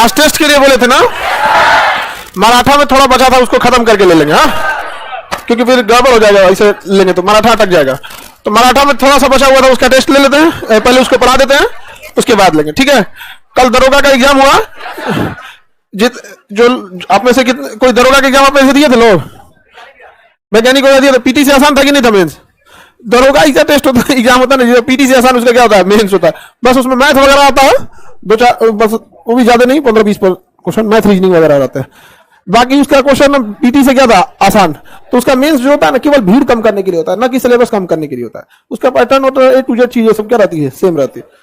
Last test के लिए बोले थे ना, मराठा में थोड़ा बचा था, उसको खत्म करके ले लेंगे, हाँ, क्योंकि फिर गड़बड़ हो जाएगा, ऐसे लेंगे तो मराठा अटक जाएगा। तो मराठा में थोड़ा सा बचा हुआ था, उसका टेस्ट ले लेते हैं, पहले उसको पढ़ा देते हैं, उसके बाद लेंगे, ठीक है। कल दरोगा का एग्जाम हुआ, जो आप में से कितने, कोई दरोगा का एग्जाम आप में से दिए थे लोग? वैज्ञानिक दिया था। पीटी से आसान था कि नहीं था मेंस? दरोगा ऐसा टेस्ट होता है, एग्जाम होता है ना, पीटी से आसान उसका क्या होता है, मेंस होता है। बस उसमें मैथ वगैरह आता है, 2-4, बस वो भी ज्यादा नहीं, 15-20 क्वेश्चन मैथ रीजनिंग वगैरह रहते हैं। बाकी उसका क्वेश्चन पीटी से क्या था, आसान। तो उसका मेंस जो होता है ना, केवल भीड़ कम करने के लिए होता है, ना कि सिलेबस कम करने के लिए होता है। उसका पैटर्न होता है, A to Z चीजें सब क्या रहती है, सेम रहती है।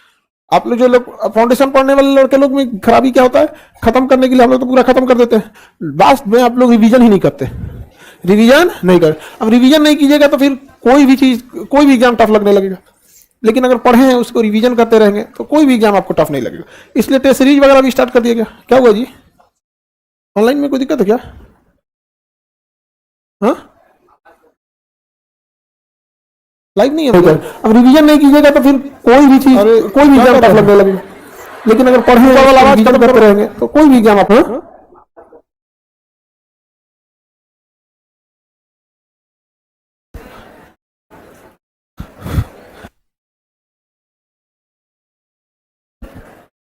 आप लोग जो लोग फाउंडेशन पढ़ने वाले लड़के लोग में खराबी क्या होता है, खत्म करने के लिए हम लोग तो पूरा खत्म कर देते हैं, लास्ट में आप लोग रिवीजन ही नहीं करते, रिवीजन नहीं कर। अब रिवीजन नहीं कीजिएगा तो फिर कोई भी चीज, कोई भी एग्जाम टफ लगने लगेगा। लेकिन अगर पढ़े हैं, उसको रिवीजन करते रहेंगे तो कोई भी एग्जाम आपको टफ नहीं लगेगा। इसलिए टेस्ट सीरीज वगैरह भी स्टार्ट कर दिया गया। क्या हुआ जी, ऑनलाइन में कोई दिक्कत है क्या? हाँ, लाइव नहीं है। अब रिवीजन नहीं कीजिएगा तो फिर कोई भी चीज, कोई भी एग्जाम टफ लगने लगेगा। लेकिन अगर पढ़े रिवीजन करते रहेंगे तो कोई भी एग्जाम आप, हाँ?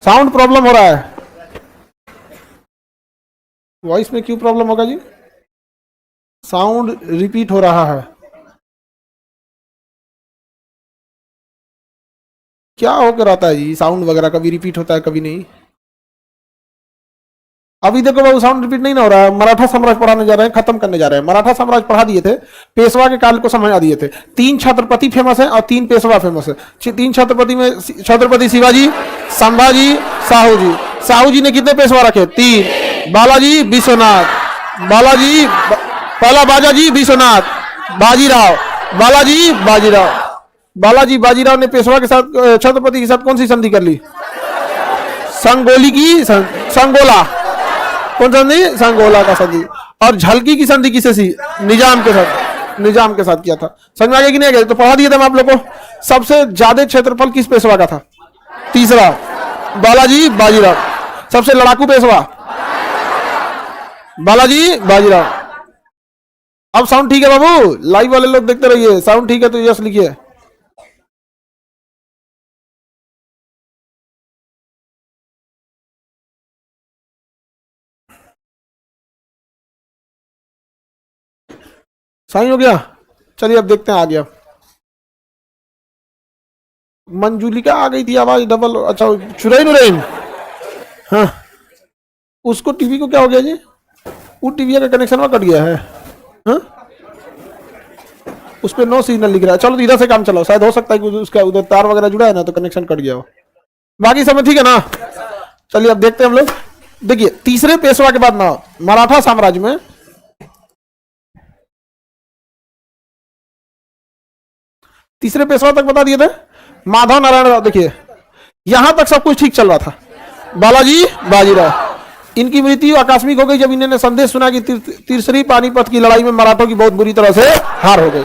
साउंड प्रॉब्लम हो रहा है, वॉइस में क्यों प्रॉब्लम होगा जी? साउंड रिपीट हो रहा है, क्या होकर आता है जी? साउंड वगैरह कभी रिपीट होता है, कभी नहीं। अभी देखो बाबू, साउंड रिपीट नहीं ना हो रहा है। मराठा साम्राज्य पढ़ाने जा रहे हैं, खत्म करने जा रहे हैं। मराठा साम्राज्य पढ़ा दिए थे, पेशवा के काल को समझा दिए थे। 3 छत्रपति फेमस है और 3 पेशवा फेमस है। 3 छत्रपति में छत्रपति शिवाजी, संभाजी, साहू जी। साहू जी ने कितने पेशवा रखे? 3। बालाजी, विश्वनाथ। बालाजी, पहला बाजाजी, विश्वनाथ, बाजीराव, बालाजी, बाजीराव। बालाजी बाजीराव ने पेशवा के साथ, छत्रपति के साथ कौन सी संधि कर ली? संगोली की संगोला। कौन संधि? संगोला का संधि। और झलकी की संधि किसे सी? निजाम के साथ, निजाम के साथ किया था। समझ में आ गया कि नहीं आ गया? तो पढ़ा दिए थे हम आप लोग को। सबसे ज्यादा क्षेत्रफल किस पेशवा का था? तीसरा, बालाजी बाजीराव। सबसे लड़ाकू पेशवा? बालाजी बाजीराव। अब साउंड ठीक है बाबू? लाइव वाले लोग देखते रहिए, साउंड ठीक है तो यस लिखिए। सही हो गया? चलिए अब देखते हैं, आ गया। मंजूलिका आ गई थी, आवाज डबल। अच्छा, चुरैन उरैन, हाँ, उसको टीवी को क्या हो गया जी? वो टीवी का कनेक्शन वहां कट गया है, हाँ? उस पर नो सिग्नल लिख रहा है। चलो इधर से काम चलाओ, शायद हो सकता है कि उसका उधर तार वगैरह जुड़ा है ना, तो कनेक्शन कट गया हो। बाकी सब ठीक है ना? चलिए अब देखते हैं हम लोग। देखिए, तीसरे पेशवा के बाद ना, मराठा साम्राज्य में तीसरे पेशवा तक बता दिए थे, माधव नारायण राव। देखिए यहां तक सब कुछ ठीक चल रहा था। बालाजी बाजीराव, इनकी मृत्यु आकस्मिक हो गई जब इन्होंने संदेश सुना कि तीसरी पानीपत की लड़ाई में मराठों की बहुत बुरी तरह से हार हो गई।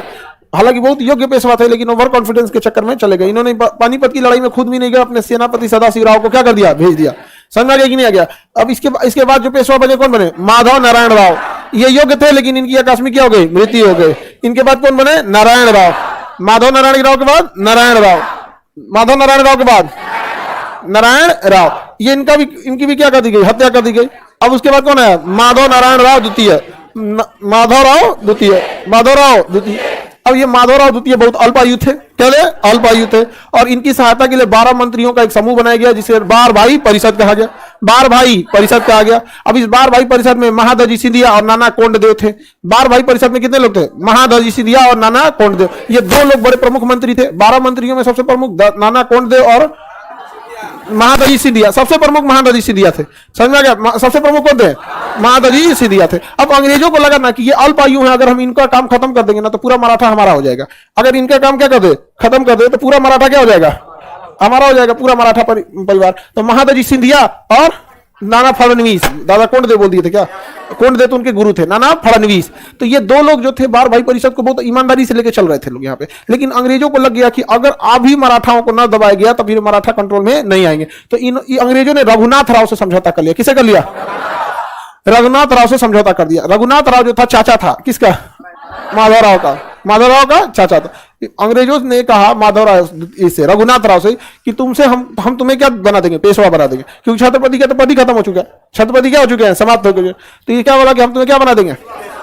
हालांकि बहुत योग्य पेशवा थे, लेकिन ओवर कॉन्फिडेंस के चक्कर में चले गए। इन्होंने पानीपत की लड़ाई में खुद भी नहीं गया, अपने सेनापति सदाशिव राव को क्या कर दिया? भेज दिया। समझ आ गया कि नहीं आ गया? अब इसके बाद जो पेशवा बने, कौन बने? माधव नारायण राव। ये योग्य थे, लेकिन इनकी आकस्मिक क्या हो गई? मृत्यु हो गई। इनके बाद कौन बने? नारायण राव। माधव नारायण राव के बाद नारायण राव। माधव नारायण राव के बाद नारायण राव। ये इनकी भी क्या कर दी गई? हत्या कर दी गई। अब उसके बाद कौन है? माधव नारायण राव द्वितीय। माधवराव द्वितीय, माधवराव द्वितीय। अब ये माधवराव द्वितीय बहुत अल्पायु थे। क्या थे? अल्पायु थे। और इनकी सहायता के लिए 12 मंत्रियों का एक समूह बनाया गया, जिसे बार भाई परिषद कहा गया। बार भाई परिषद कहा गया। अब इस बार भाई परिषद में महादजी सिंधिया और नाना कोंडदेव थे। बार भाई परिषद में कितने लोग थे? महादजी सिंधिया और नाना कोंडदेव। ये 2 लोग बड़े प्रमुख मंत्री थे। 12 मंत्रियों में सबसे प्रमुख नाना कोंडदेव और महादजी सिंधिया। सबसे प्रमुख महादजी सिंधिया थे। समझ में आ गया? सबसे प्रमुख कौन थे? महादजी सिंधिया थे। अब अंग्रेजों को लगा ना कि ये अल्पायु है, अगर हम इनका काम खत्म कर देंगे ना तो पूरा मराठा हमारा हो जाएगा। अगर इनका काम क्या कर दे? खत्म कर दे, तो पूरा मराठा क्या हो जाएगा? हमारा हो जाएगा, पूरा मराठा परिवार। तो महादजी सिंधिया और नाना फडणवीस, दादा कोंडदेव बोल दिए थे क्या, कोंडदेव तो उनके गुरु थे, नाना फडणवीस। तो ये दो लोग जो थे बार भाई परिषद को बहुत ईमानदारी से लेके चल रहे थे लोग यहाँ पे। लेकिन अंग्रेजों को लग गया कि अगर अभी मराठाओं को न दबाया गया तो फिर मराठा कंट्रोल में नहीं आएंगे। तो इन अंग्रेजों ने रघुनाथ राव से समझौता कर लिया। किसे कर लिया? रघुनाथ राव से समझौता कर दिया। रघुनाथ राव जो था चाचा था किसका? माधवराव का। माधवराव का चाचा था। अंग्रेजों ने कहा माधवराव इससे, रघुनाथ राव से कि तुमसे हम तुम्हें क्या बना देंगे? पेशवा बना देंगे, क्योंकि छत्रपति का तो पद ही खत्म हो चुका है, छत्रपति क्या हो चुके हैं? समाप्त हो चुके हैं। तो ये क्या बोला कि हम तुम्हें क्या बना देंगे?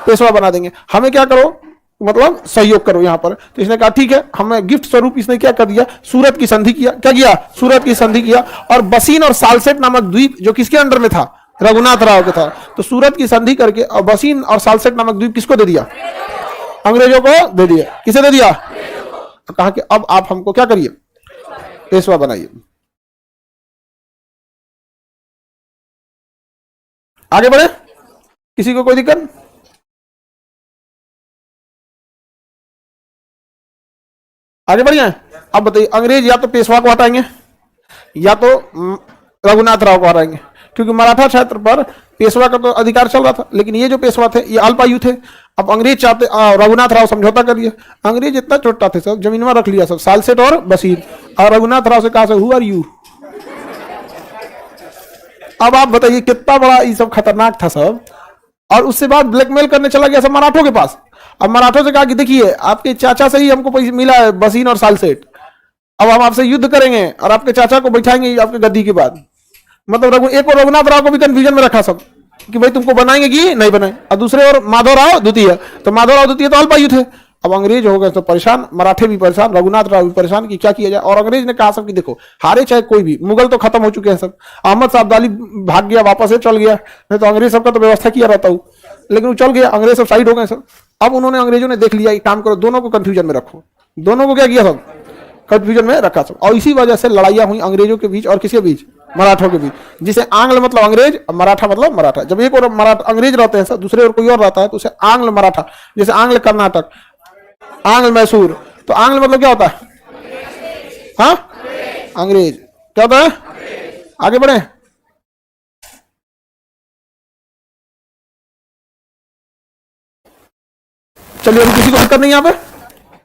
पेशवा बना देंगे, हमें क्या करो, मतलब सहयोग करो यहाँ पर। तो इसने कहा ठीक है। हमें गिफ्ट स्वरूप इसने क्या कर दिया? सूरत की संधि किया। क्या किया? सूरत की संधि किया। और बसीन और सालसेट नामक द्वीप जो किसके अंडर में था? रघुनाथ राव के था। तो सूरत की संधि करके और बसीन और सालसेट नामक द्वीप किसको दे दिया? अंग्रेजों को दे दिया। किसे दे दिया? कहा कि अब आप हमको क्या करिए? पेशवा बनाइए। आगे बढ़े, किसी को कोई दिक्कत? आगे बढ़िए। अब बताइए, अंग्रेज या तो पेशवा को हटाएंगे या तो रघुनाथ राव को हटाएंगे, क्योंकि मराठा क्षेत्र पर पेशवा का तो अधिकार चल रहा था। लेकिन ये जो पेशवा थे ये अल्पायु थे। अब अंग्रेज चाहते, रघुनाथ राव समझौता कर लिया। अंग्रेज इतना छोटा थे सब, जमीन में रख लिया सब, सालसेट और बसीर। और रघुनाथ राव से कहा से हु आर यू? अब आप बताइए कितना बड़ा ये सब खतरनाक था सब। और उससे बाद ब्लैकमेल करने चला गया सब मराठों के पास। अब मराठों से कहा कि देखिए आपके चाचा से ही हमको पैसे मिला है, बसीन और सालसेट। अब हम आपसे युद्ध करेंगे और आपके चाचा को बैठाएंगे आपके गद्दी के बाद। मतलब एक और रघुनाथ राव को भी कंफ्यूजन में रखा सब कि भाई तुमको बनाएंगे कि नहीं बनाए। और दूसरे और माधवराव द्वितीय, तो माधवराव द्वितीय तो अल्पायु थे। अब अंग्रेज हो गए तो परेशान, मराठे भी परेशान, रघुनाथ राव भी परेशान कि क्या किया जाए। और अंग्रेज ने कहा सब कि देखो हारे चाहे कोई भी, मुगल तो खत्म हो चुके हैं सब, अहमद साहब अब्दाली भाग गया, वापस से चल गया, नहीं तो अंग्रेज सबका तो व्यवस्था किया रहता हूँ। लेकिन वो चल गया, अंग्रेज सब साइड हो गए सब। अब उन्होंने अंग्रेजों ने देख लिया, एक काम करो दोनों को कंफ्यूजन में रखो। दोनों को क्या किया सब? कंफ्यूजन में रखा सब। और इसी वजह से लड़ाइयां हुई अंग्रेजों के बीच और किसके बीच? मराठों के बीच। जिसे आंग्ल मतलब अंग्रेज, मराठा मतलब मराठा। जब एक और मराठा अंग्रेज रहते हैं सब, दूसरे और कोई और रहता है तो उसे आंग्ल मराठा। जैसे आंग्ल कर्नाटक, आंग्ल मैसूर। तो आंग्ल मतलब क्या होता है? हाँ, अंग्रेज। क्या होता है? आगे बढ़े। चलिए, अभी किसी को दिक्कत नहीं यहाँ पे।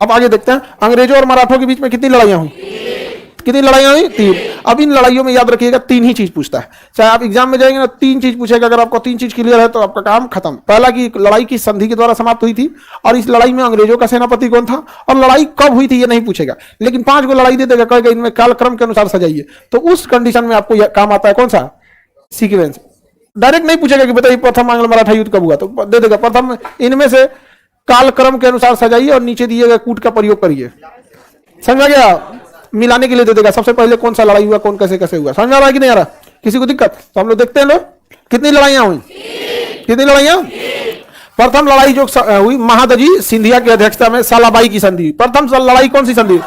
अब आगे देखते हैं अंग्रेजों और मराठों के बीच में कितनी लड़ाइयां हुई। कितनी लड़ाइयां हुई? 3। अब इन लड़ाइयों में याद रखिएगा 3 ही चीज पूछता है। चाहे आप एग्जाम में जाएंगे ना 3 चीज पूछेगा। अगर आपको 3 चीज क्लियर है तो आपका काम खत्म। पहला की लड़ाई की संधि के द्वारा समाप्त हुई थी और इस लड़ाई में अंग्रेजों का सेनापति कौन था और लड़ाई कब हुई थी ये नहीं पूछेगा। लेकिन 5 को लड़ाई दे देगा, कहेगा इनमें कालक्रम के अनुसार सजाइए। तो उस कंडीशन में आपको काम आता है कौन सा? सीक्वेंस। डायरेक्ट नहीं पूछेगा कि बताइए प्रथम आंग्ल मराठा युद्ध कब हुआ, तो दे देगा प्रथम इनमें से कालक्रम के अनुसार सजाइए और नीचे दिए गए कूट का प्रयोग करिए। समझ गया? मिलाने के लिए दे देगा सबसे पहले कौन सा लड़ाई हुआ, कौन कैसे कैसे हुआ। समझ आ रहा है कि नहीं आ रहा? किसी को दिक्कत? तो हम लोग देखते हैं लोग कितनी लड़ाइयां हुई। कितनी लड़ाइयां? प्रथम लड़ाई जो हुई महादजी सिंधिया की अध्यक्षता में, सालाबाई की संधि। प्रथम लड़ाई कौन सी संधि?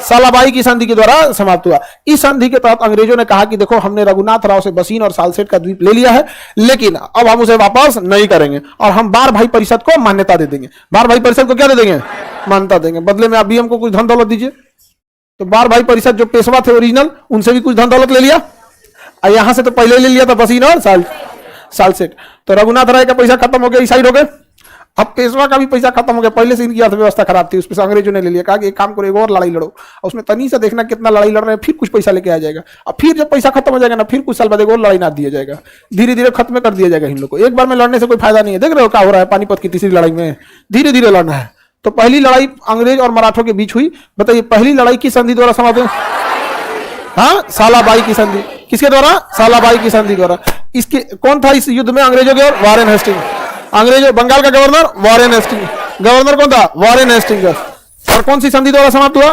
सालाबाई की संधि के द्वारा समाप्त हुआ। इस संधि के तहत अंग्रेजों ने कहा कि देखो हमने रघुनाथ राव से बसीन और सालसेट का द्वीप ले लिया है, लेकिन अब हम उसे वापस नहीं करेंगे और हम बार भाई परिषद को मान्यता दे देंगे। बार भाई परिषद को क्या दे देंगे? मान्यता देंगे। बदले में आप भी हमको कुछ धन दौलत दीजिए। तो बार भाई परिषद जो पेशवा थे ओरिजिनल, उनसे भी कुछ धन दौलत ले लिया। और यहां से तो पहले ले लिया था बसीन और सालसेट। तो रघुनाथ राय का पैसा खत्म हो गया, इस साइड हो गए। अब पेशवा का भी पैसा खत्म हो गया। पहले से इनकी अर्थव्यवस्था खराब थी, उसमें अंग्रेजों ने ले लिया। कहा कि एक काम करो, एक और लड़ाई लड़ो और उसमें तनी से देखना कितना लड़ाई लड़ रहे हैं, फिर कुछ पैसा लेके आ जाएगा। और फिर जब पैसा खत्म हो जाएगा ना, फिर कुछ साल बाद एक और लड़ाई ना दिया जाएगा। धीरे धीरे खत्म कर दिया जाएगा इन लोग को। एक बार में लड़ने से कोई फायदा नहीं है। देख रहे हो क्या हो रहा है पानीपत की तीसरी लड़ाई में? धीरे धीरे लड़ना है। तो पहली लड़ाई अंग्रेज और मराठों के बीच हुई। बताइए पहली लड़ाई की संधि द्वारा समाप्त हुई? हाँ, सालाबाई की संधि। किसके द्वारा? सालाबाई की संधि द्वारा। इसके कौन था इस युद्ध में अंग्रेजों के? और वॉरेन हेस्टिंग। अंग्रेजों बंगाल का गवर्नर वॉरेन हेस्टिंग। गवर्नर कौन था? Warren Hastings. और कौन सी संधि द्वारा समाप्त हुआ?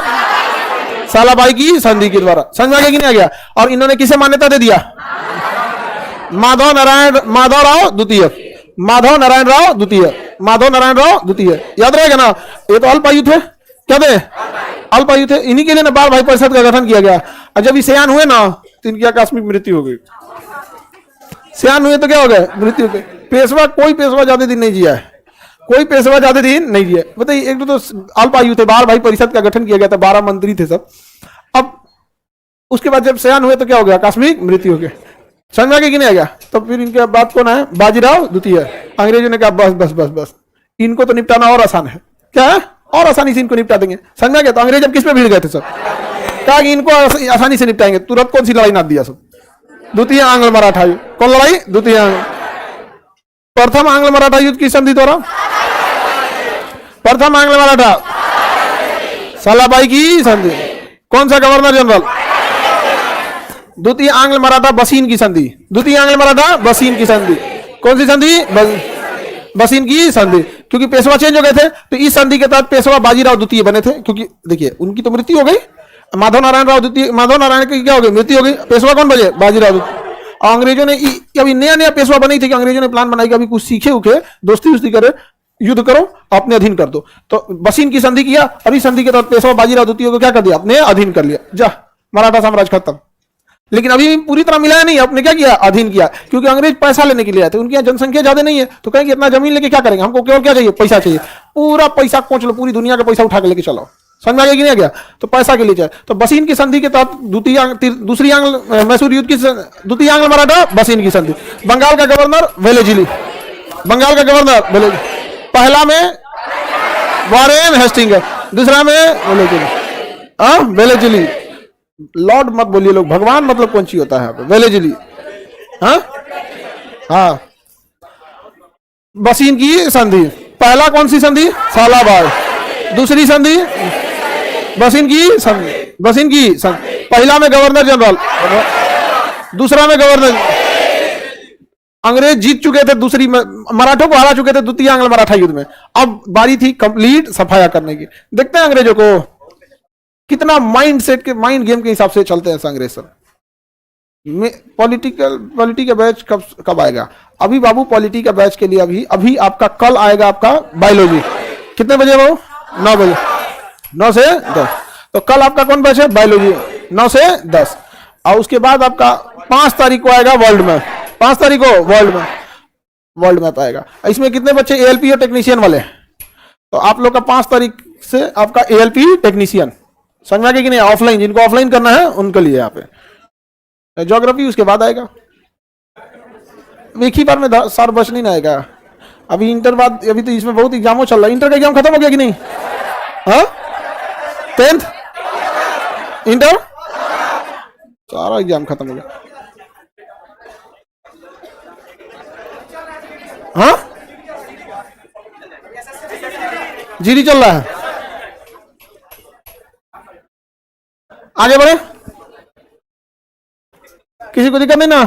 सालाबाई की संधि के द्वारा। समझ में आ गया कि नहीं आ गया? और इन्होंने किसे मान्यता दे दिया? माधव राव द्वितीय। माधव नारायण राव द्वितीय। याद रहेगा ना? ये तो अल्पायु थे। क्या थे? अल्पायु थे। इन्हीं के लिए ना बार भाई परिषद का गठन किया गया। और जब ये सयान हुए ना तो इनकी आकस्मिक मृत्यु हो गई। सयान हुए तो क्या हो गए? मृत्यु हो गई। पेशवा, कोई पेशवा ज्यादा दिन नहीं जिया है। कोई पेशवा ज्यादा दिन नहीं जिया। बताइए, एक तो अल्पायु थे, बार भाई परिषद का गठन किया गया था, 12 मंत्री थे सब। अब उसके बाद जब सयान हुए तो क्या हो गया? आकस्मिक मृत्यु हो गया। समझ में आ गया कि नहीं आ गया? तो फिर इनके बाद कौन है? बाजीराव द्वितीय। अंग्रेजों ने कहा बस बस बस बस, इनको तो निपटाना और आसान है। क्या है? और आसानी से इनको निपटा देंगे। समझ में आ गया? तो अंग्रेज अब किस पे भीड़ गए थे सब? कहा कि इनको आसानी से निपटाएंगे। तुरंत कौन सी लड़ाई नाप दिया सब? द्वितीय आंग्ल मराठा युद्ध। कौन लड़ाई? द्वितीय आंग्ल। प्रथम आंग्ल मराठा युद्ध की संधि द्वारा, प्रथम आंग्ल मराठा सालाबाई की संधि। कौन सा गवर्नर जनरल? द्वितीय आंग्ल मराठा बसीन की संधि। द्वितीय आंग्ल मराठा बसीन की संधि। कौन सी संधि? बसीन की संधि। क्योंकि पेशवा चेंज हो गए थे, तो इस संधि के तहत पेशवा बाजीराव द्वितीय बने थे। क्योंकि देखिए उनकी तो मृत्यु हो गई, माधव नारायण राव द्वितीय, माधव नारायण की क्या हो गई? मृत्यु हो गई। पेशवा कौन बने? बाजीराव द्वितीय। और अंग्रेजों ने अभी नया नया पेशवा बनी थी कि अंग्रेजों ने प्लान बनाया कि अभी कुछ सीखे उखे, दोस्ती उस्ती करे, युद्ध करो, अपने अधीन कर दो। तो बसीन की संधि किया, और इस संधि के तहत पेशवा बाजीराव द्वितीय को क्या कर दिया? अपने अधीन कर लिया। जा, मराठा साम्राज्य खत्म। लेकिन अभी पूरी तरह मिलाया नहीं, अपने क्या किया? अधीन किया। क्योंकि अंग्रेज पैसा लेने के लिए आए थे, उनकी जनसंख्या ज्यादा नहीं है, तो कहेंगे इतना जमीन लेके क्या करेंगे, हमको केवल क्या चाहिए? पैसा चाहिए। पूरा पैसा कोच लो, पूरी दुनिया का पैसा उठा के लेके चलो। समझ में आ गया कि नहीं आ गया? तो पैसा के लिए चाहिए। तो बसीन की संधि के तहत दूसरी आंग्ल मैसूर युद्ध की द्वितीय आंग्ल मराठा बसीन की संधि। बंगाल का गवर्नर वेलेजिली, बंगाल का गवर्नर वेलेजिली। पहला में वारेन हेस्टिंग, दूसरा में वेलेजिली। लॉर्ड मत बोलिए लोग, भगवान मतलब कौन सी होता है यहाँ पे? वेलेजिली। हाँ, बसीन की संधि। पहला कौन सी संधि? सालाबाई। दूसरी संधि बसीन की संधि, बसीन की संधि। पहला में गवर्नर जनरल, दूसरा में गवर्नर। अंग्रेज जीत चुके थे, दूसरी मराठों को हरा चुके थे द्वितीय आंग्ल मराठा युद्ध में। अब बारी थी कंप्लीट सफाया करने की। देखते हैं अंग्रेजों को कितना माइंड सेट के, माइंड गेम के हिसाब से चलते हैं अंग्रेज सब। पॉलिटी का बैच कब आएगा? अभी बाबू पॉलिटी का बैच के लिए अभी आपका कल आएगा आपका बायोलॉजी। कितने बजे? वो 9 बजे, 9 से 10। तो कल आपका कौन बैच है? बायोलॉजी, 9 से 10। और उसके बाद आपका 5 तारीख को आएगा वर्ल्ड मैप। 5 तारीख को वर्ल्ड मैप आएगा। इसमें कितने बच्चे एएलपी और टेक्नीशियन वाले? तो आप लोग का 5 तारीख से आपका एएलपी टेक्नीशियन। समझ में आ गया कि नहीं? ऑफलाइन, जिनको ऑफलाइन करना है उनके लिए यहाँ पे ज्योग्राफी उसके बाद आएगा। एक ही बार में सार बच नहीं आएगा। अभी इंटर बाद, अभी तो इसमें बहुत एग्जामों चल रहा है। इंटर का एग्जाम खत्म हो गया कि नहीं? हाँ, 10th इंटर सारा एग्जाम खत्म हो गया। हाँ, जीडी चल रहा है। आगे बढ़े, किसी को दिक्कत नहीं ना?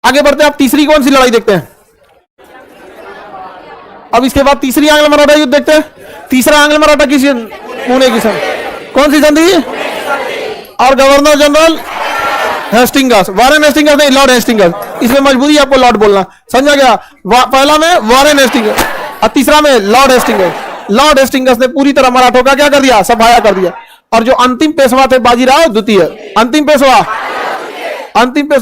आगे बढ़ते हैं। आप तीसरी कौन सी लड़ाई देखते हैं? अब इसके बाद तीसरी आंग्ल मराठा युद्ध देखते हैं। तीसरा आंग्ल मराठा किसी पुणे की संधि। कौन सी संधि? और governor general Hastings, Warren Hastings नहीं, लॉर्ड हेस्टिंगस। इसमें मजबूरी आपको लॉर्ड बोलना। समझा गया? पहला में वारेन हेस्टिंगस और तीसरा में लॉर्ड हेस्टिंगस। लॉर्ड हेस्टिंगस ने पूरी तरह मराठों का क्या कर दिया? सफाया कर दिया। और जो अंतिम पेशवा थे बाजीराव द्वितीय, अंतिम पेशवा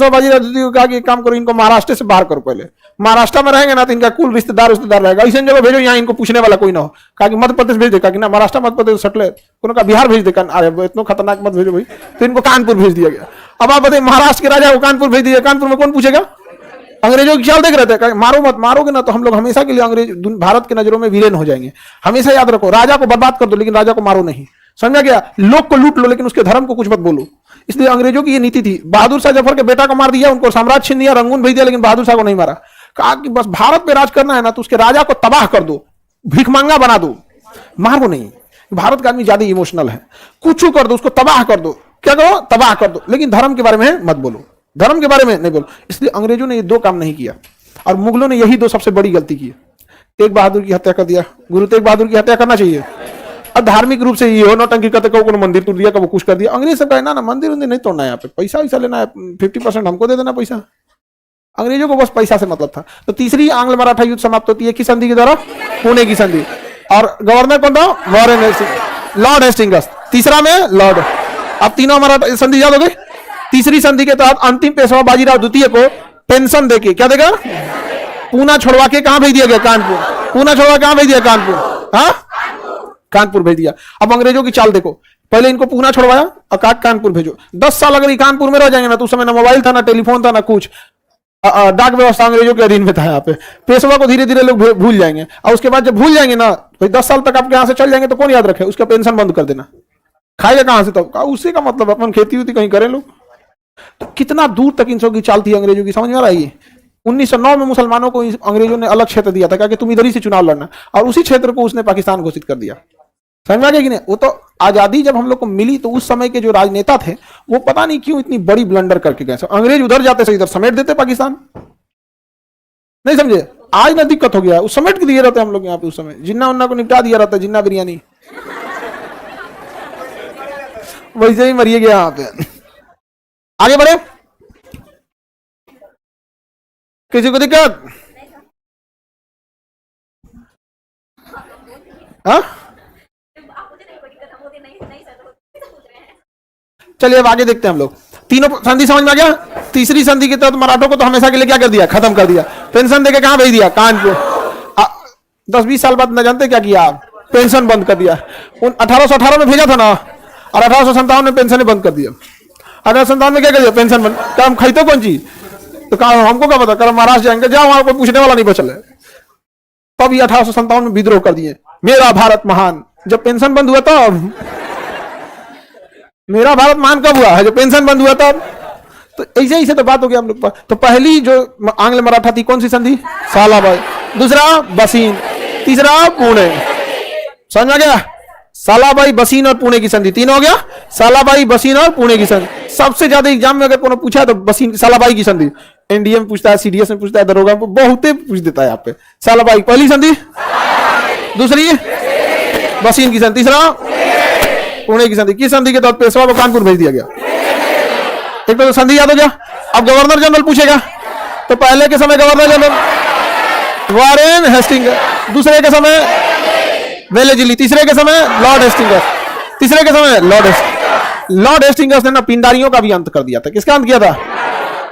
बाजीराव द्वितीय को कहा कि काम करो, इनको महाराष्ट्र से बाहर करो। पहले महाराष्ट्र में रहेंगे ना तो इनका कुल रिश्तेदार रहेगा, ऐसे जगह भेजो यहाँ इनको पूछने वाला कोई ना हो। कहा कि मध्य प्रदेश भेज देगा कि ना, महाराष्ट्र मध्य प्रदेश सटले, उनका बिहार भेज देगा। अरे इतना खतरनाक मत भेजो भाई। तो इनको कानपुर भेज दिया गया। अब आप बताइए, महाराष्ट्र के राजा को कानपुर भेज दिया, कानपुर में कौन पूछेगा? अंग्रेजों की ख्याल देख रहे थे, मारो मत, मारोगे ना तो हम लोग हमेशा के लिए अंग्रेज भारत की नजरों में विलेन हो जाएंगे। हमेशा याद रखो, राजा को बर्बाद कर दो लेकिन राजा को मारो नहीं। समझा गया? लोग को लूट लो लेकिन उसके धर्म को कुछ मत बोलो। इसलिए अंग्रेजों की ये नीति थी। बहादुर शाह जफर के बेटा को मार दिया, उनको साम्राज्य छीन दिया, रंगून भेज दिया, लेकिन बहादुर शाह को नहीं मारा। कहा कि बस भारत पे राज करना है ना तो उसके राजा को तबाह कर दो, भिखमंगा बना दो, मारो नहीं। भारत का आदमी ज्यादा इमोशनल है, कुछ कर दो, उसको तबाह कर दो। क्या करो? तबाह कर दो, लेकिन धर्म के बारे में मत बोलो, धर्म के बारे में नहीं बोलो। इसलिए अंग्रेजों ने ये 2 काम नहीं किया और मुगलों ने यही 2 सबसे बड़ी गलती की। तेग बहादुर की हत्या कर दिया। गुरु तेग बहादुर की हत्या करना चाहिए। और धार्मिक रूप से ये हो नौटंकी करते, को मंदिर तोड़ दिया, कब कुछ कर दिया। अंग्रेज सब कहना ना, मंदिर नहीं तोड़ना है, यहाँ पे पैसा वैसा लेना है, 50% हमको दे देना पैसा। अंग्रेजों को बस पैसा से मतलब था। तो तीसरी आंग्ल मराठा युद्ध समाप्त होती है किस संधि के द्वारा? पुणे की संधि। और गवर्नर कौन था? Warren Hastings, Lord Hastings. तीसरा में लॉर्ड। अब तीनों मराठा संधि याद हो गई। तीसरी संधि के तहत अंतिम पेशवा बाजीराव द्वितीय को पेंशन देके क्या देगा? पूना छोड़वा के कहां भेज दिया गया? कानपुर। पूना छोड़वा कहां भेज दिया? कानपुर। हाँ, कानपुर भेज दिया। अब अंग्रेजों की चाल देखो, पहले इनको पूना छुड़वाया और कानपुर भेजो। 10 साल अगर ये कानपुर में रह जाएंगे ना, तो उस समय ना मोबाइल था, ना टेलीफोन था, ना कुछ, डाक व्यवस्था अंग्रेजों के अधीन में था। यहाँ पे पेशवा को धीरे धीरे लोग भूल जाएंगे, और उसके बाद जब भूल जाएंगे ना, तो 10 साल तक आपके यहाँ से चल जाएंगे तो कौन याद रखे? उसका पेंशन बंद कर देना, खाएगा कहां से? तब उसी का मतलब अपन खेती उती कहीं करें लोग। तो कितना दूर तक इन सब की चाल थी अंग्रेजों की, समझ में आ रही है? 1909 में मुसलमानों को अंग्रेजों ने अलग क्षेत्र दिया था, क्या कि तुम इधर ही से चुनाव लड़ना, और उसी क्षेत्र को उसने पाकिस्तान घोषित कर दिया। समझ में आ गया कि नहीं? वो तो आजादी जब हम लोग को मिली, तो उस समय के जो राजनेता थे वो पता नहीं क्यों इतनी बड़ी ब्लंडर करके गए। अंग्रेज उधर जाते से इधर समेट देते पाकिस्तान, नहीं समझे? आज ना दिक्कत हो गया, उस समेट के दिए रहते हम लोग यहाँ पे। उस समय जिन्ना उन्ना को निपटा दिया रहता, जिन्ना बिरयानी वैसे ही मरिए गया यहाँ पे। आगे बढ़े, किसी को दिक्कत? हाँ, चलिए अब आगे देखते हैं हम लोग। तीनों संधि समझ में आ गया? तीसरी संधि के तहत मराठों को तो हमेशा के लिए क्या कर दिया? खत्म कर दिया। पेंशन देके कहां भेज दिया? कानपुर। 10-20 साल बाद न जानते क्या किया? पेंशन बंद कर दिया। 1818 में भेजा था ना, और 1857 में पेंशन बंद कर दिया। 1857 में क्या कर दिया? पेंशन बंद। क्या हम खाते कौन चीज? तो कहा हमको क्या पता, कर महाराष्ट्र जाएंगे, जाओ वहां कोई पूछने वाला नहीं बचल है। तब ये 1857 में विद्रोह कर दिए, मेरा भारत महान। जब पेंशन बंद हुआ तब मेरा भारत महान कब हुआ है? जब पेंशन बंद हुआ तब। तो ऐसे ही से तो बात हो गया हम लोग पर। तो पहली जो आंग्ल मराठा थी कौन सी संधि? सालाबाई। दूसरा बसीन, तीसरा पुणे। समझ में गया? सालाबाई, बसीन और पुणे की संधि, तीन हो गया। सालाबाई, बसीन और पुणे की संधि। सबसे ज्यादा एग्जाम में अगर कोनो पूछा तो बसीन सालाबाई की संधि। एनडीए में पूछता है, सीडीएस में पूछता है, दरोगा में बहुते पूछ देता है यहाँ पे। सालाबाई पहली संधि, दूसरी बसीन की संधि, तीसरा पुणे की संधि। किस संधि के तहत पेशवा को कानपुर भेज दिया गया? एक तो संधि याद हो गया। अब गवर्नर जनरल पूछेगा, तो पहले के समय गवर्नर जनरल वारेन हेस्टिंग, दूसरे के समय वेलेजिली, तीसरे के समय लॉर्ड हेस्टिंगस, तीसरे के समय लॉर्ड हेस्टिंगस ने ना पिंडारियों का भी अंत कर दिया था। किसका अंत किया था?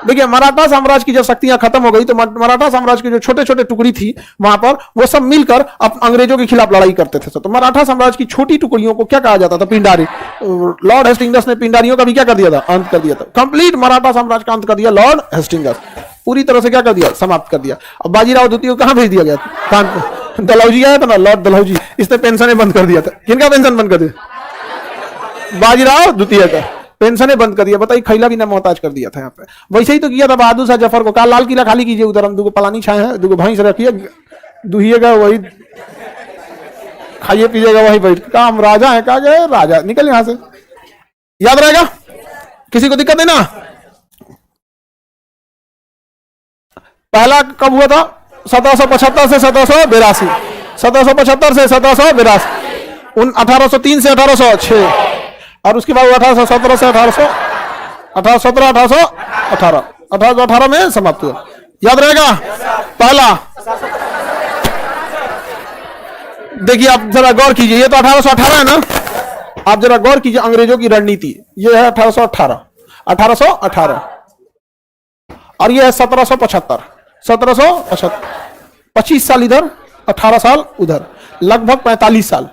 देखिए, मराठा साम्राज्य की जब शक्तियां खत्म हो गई, तो मराठा साम्राज्य की जो छोटे छोटे टुकड़ी थी वहां पर, वो सब मिलकर अंग्रेजों के खिलाफ लड़ाई करते थे। तो मराठा साम्राज्य की छोटी टुकड़ियों को क्या कहा जाता था? पिंडारी। लॉर्ड हेस्टिंगस ने पिंडारियों का भी क्या कर दिया था? अंत कर दिया था। कंप्लीट मराठा साम्राज्य का अंत कर दिया लॉर्ड हेस्टिंगस, पूरी तरह से क्या कर दिया? समाप्त कर दिया। अब बाजीराव द्वितीय को कहां भेज दिया गया? कानपुर। डलहौजी आया था ना, लॉर्ड डलहौजी, इसने पेंशन बंद कर दिया था। किनका पेंशन बंद कर दिया? बाजीराव द्वितीय का पेंशन बंद कर दिया। बताइए, खैला भी ना मोहताज कर दिया था यहाँ पे। वैसे ही तो किया था बहादुर शाह जफर को। कहा लाल किला खाली कीजिए, उधर हम 2 पलानी छाए हैं, 2 भैंस रखिए, दुहिएगा, वही खाइए पीजिएगा, वही बैठ। कहा हम राजा है? कहा गए राजा, निकल यहां से। याद रहेगा? किसी को दिक्कत है ना? पहला कब हुआ था? 1775 से 1782, 1775 से 1782, 1803 से 1806, और उसके बाद 1817 से 1818 में समाप्त हुआ। याद रहेगा? पहला, देखिए आप जरा गौर कीजिए, ये तो 1818 है ना। आप जरा गौर कीजिए अंग्रेजों की रणनीति। ये है 1818, और ये है 1775, 25 साल इधर, 18 साल उधर, लगभग 45 साल।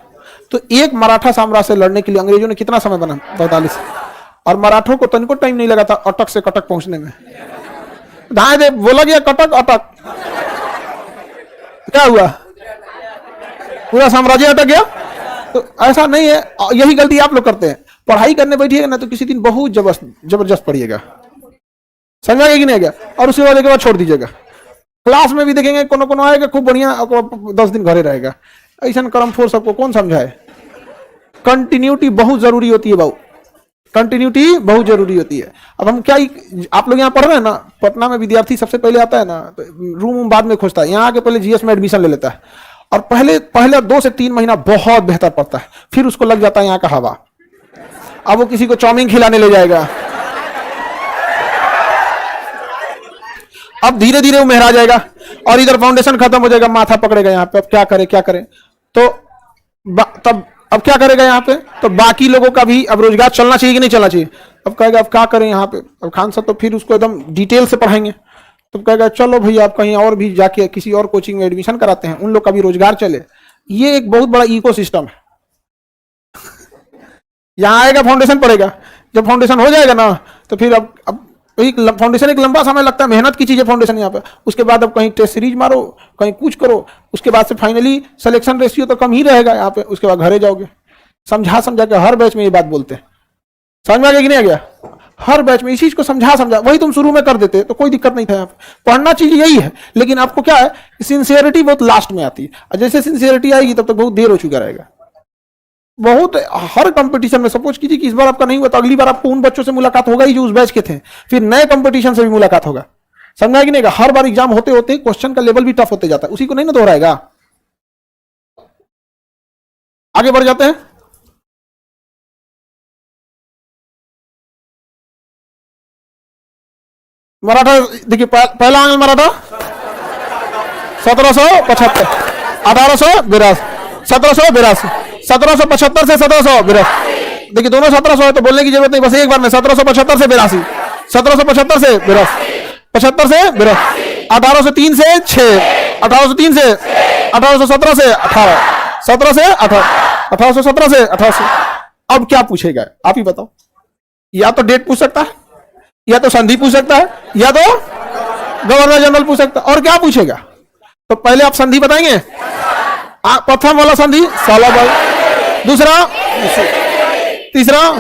तो एक मराठा साम्राज्य से लड़ने के लिए अंग्रेजों ने कितना समय बना? 45। और मराठों को तनिको टाइम नहीं लगा था अटक से कटक पहुंचने में। धाए दे बोला गया कटक अटक, क्या हुआ? पूरा साम्राज्य अटक गया। तो ऐसा नहीं है, यही गलती आप लोग करते हैं। पढ़ाई करने बैठिएगा ना, तो किसी दिन बहुत जबरदस्त पढ़िएगा, समझ आएगा कि नहीं आएगा, और उसके बाद एक बार छोड़ दीजिएगा। क्लास में भी देखेंगे कोनो आएगा खूब बढ़िया, 10 दिन घरे रहेगा। ऐसा कर्म फोर सबको कौन समझाए? कंटिन्यूटी बहुत जरूरी होती है बाबू, कंटिन्यूटी बहुत जरूरी होती है। अब हम क्या, आप लोग यहाँ पढ़ रहे हैं ना, पटना में विद्यार्थी सबसे पहले आता है ना, तो रूम बाद में खोजता है, यहाँ आके पहले जीएस में एडमिशन ले लेता है, और पहले 2 से 3 महीना बहुत बेहतर पड़ता है, फिर उसको लग जाता है यहाँ का हवा। अब वो किसी को चाउमीन खिलाने ले जाएगा, अब धीरे धीरे वो मेहरा जाएगा, और इधर फाउंडेशन खत्म हो जाएगा, माथा पकड़ेगा यहाँ पे। अब क्या करें? तो तब अब क्या करेगा यहाँ पे? तो बाकी लोगों का भी अब रोजगार चलना चाहिए कि नहीं चलना चाहिए? अब कहेगा अब क्या करें यहाँ पे? अब खान साहब तो फिर उसको एकदम डिटेल से पढ़ाएंगे। तो कहेगा चलो भैया आप कहीं और भी जाके किसी और कोचिंग में एडमिशन कराते हैं, उन लोग का भी रोजगार चले। ये एक बहुत बड़ा इकोसिस्टम है। यहाँ आएगा, फाउंडेशन पड़ेगा। जब फाउंडेशन हो जाएगा ना तो फिर अब एक फाउंडेशन एक लंबा समय लगता है, मेहनत की चीज है फाउंडेशन यहाँ पे। उसके बाद अब कहीं टेस्ट सीरीज मारो, कहीं कुछ करो, उसके बाद से फाइनली सिलेक्शन रेशियो तो कम ही रहेगा यहाँ पे। उसके बाद घरे जाओगे। समझा के हर बैच में ये बात बोलते हैं। समझ में आ गया कि नहीं आ गया? हर बैच में इस चीज को समझा वही तुम शुरू में कर देते तो कोई दिक्कत नहीं था। यहाँ पे पढ़ना चीज यही है, लेकिन आपको क्या है, सिंसियरिटी बहुत लास्ट में आती है। और जैसे सिंसियरिटी आएगी तब तक बहुत देर हो चुका रहेगा। बहुत हर कंपटीशन में सपोज कीजिए कि इस बार आपका नहीं हुआ तो अगली बार आपको उन बच्चों से मुलाकात होगा ही जो उस बैच के थे, फिर नए कंपटीशन से भी मुलाकात होगा। समझा कि नहीं? हर बार एग्जाम होते होते क्वेश्चन का लेवल भी टफ होते जाता है, उसी को नहीं ना दोहराएगा। आगे बढ़ जाते हैं। मराठा देखिए, पहला आंगल मराठा 1775, 1882, 1782, 1775 से 1782। देखिए दोनों 1700 है तो बोलने की जरूरत नहीं, बस एक बार में 1775 से 82, 1775 से 82, 75 से 82, 1803 से 6, 1803 से 1817 से 18, 17 से 18, 1817 से 1800। अब क्या पूछेगा आप ही बताओ? या तो डेट पूछ सकता है, या तो संधि पूछ सकता है, या तो गवर्नर जनरल पूछ सकता है, और क्या पूछेगा? तो पहले आप संधि बताएंगे। प्रथम वाला संधि सालाबाद, दूसरा, तीसरा